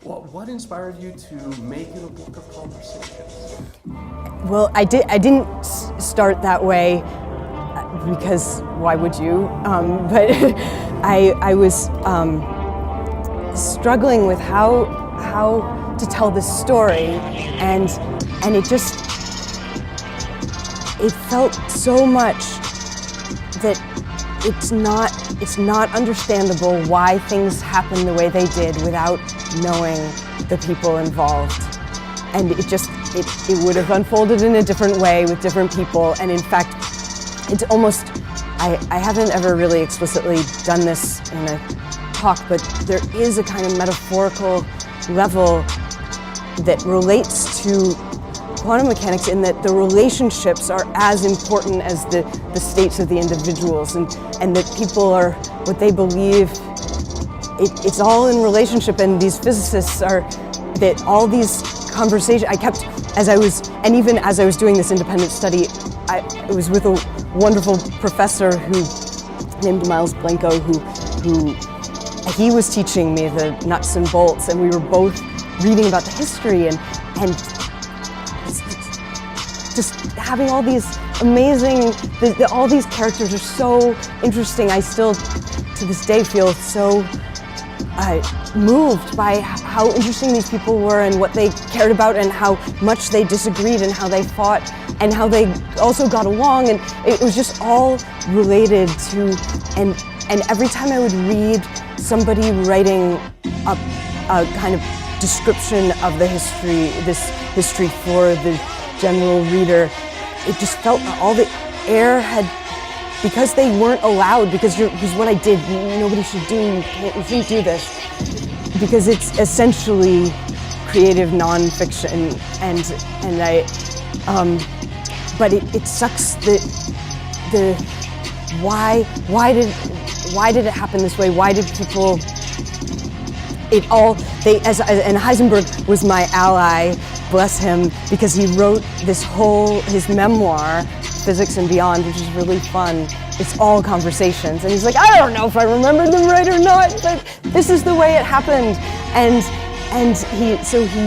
What inspired you to make it a book of conversations? Well, I didn't start that way because why would you? But I was struggling with how to tell this story, and it felt so much that it's not understandable why things happen the way they did without knowing the people involved. And it would have unfolded in a different way with different people. And in fact, it's almost, I haven't ever really explicitly done this in a talk, but there is a kind of metaphorical level that relates to quantum mechanics in that the relationships are as important as the states of the individuals, and that people are what they believe. It's all in relationship, and these physicists are that all these conversations I kept even as I was doing this independent study, I was with a wonderful professor named Miles Blanco who he was teaching me the nuts and bolts, and we were both reading about the history and just having all these amazing, all these characters are so interesting. I still, to this day, feel so moved by how interesting these people were and what they cared about and how much they disagreed and how they fought and how they also got along, and it was just all related to, and every time I would read somebody writing a kind of description of this history for the general reader, it just felt all the air had, because they weren't allowed, because what I did, nobody should do, you shouldn't do this, because it's essentially creative nonfiction, and I, but it sucks why did it happen this way? Why did people? And Heisenberg was my ally, bless him, because he wrote his memoir, Physics and Beyond, which is really fun. It's all conversations, and he's like, I don't know if I remember them right or not, but this is the way it happened, and he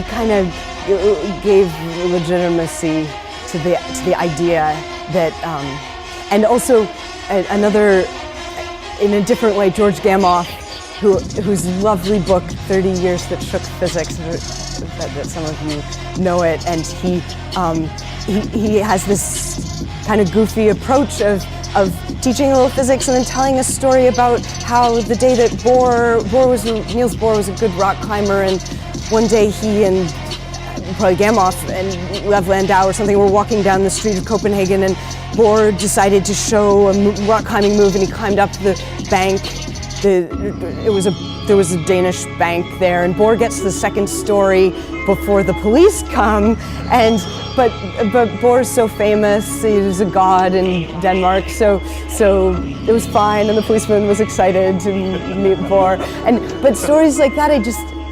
kind of gave legitimacy to the idea that, and also another, in a different way, George Gamow, whose lovely book, 30 Years That Shook Physics, that some of you know it, and he has this kind of goofy approach of teaching a little physics and then telling a story about how the day that Niels Bohr was a good rock climber, and one day he and probably Gamow and Lev Landau or something were walking down the street of Copenhagen, and Bohr decided to show a rock climbing move, and he climbed up the bank. There was a Danish bank there, and Bohr gets to the second story before the police come, but Bohr's so famous, he was a god in Denmark, so it was fine, and the policeman was excited to meet Bohr, but stories like that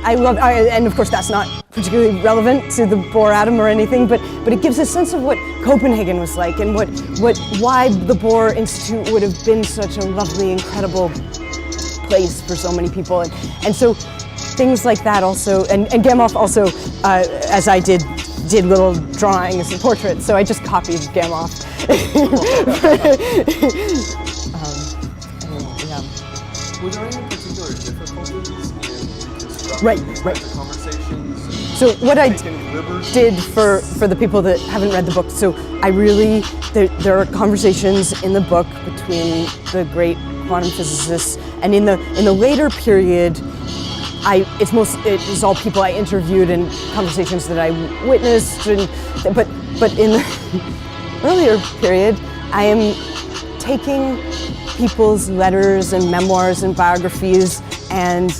I love, and of course that's not particularly relevant to the Bohr atom or anything, but it gives a sense of what Copenhagen was like, and why the Bohr Institute would have been such a lovely, incredible place for so many people, and so things like that also, and Gamow also, as I did little drawings and portraits, so I just copied Gamow. Were there any particular difficulties in constructing Right. the conversations? So what I did for the people that haven't read the book, so I really, there are conversations in the book between the great quantum physicists, and in the later period, it was all people I interviewed and conversations that I witnessed, but in the earlier period, I am taking people's letters and memoirs and biographies and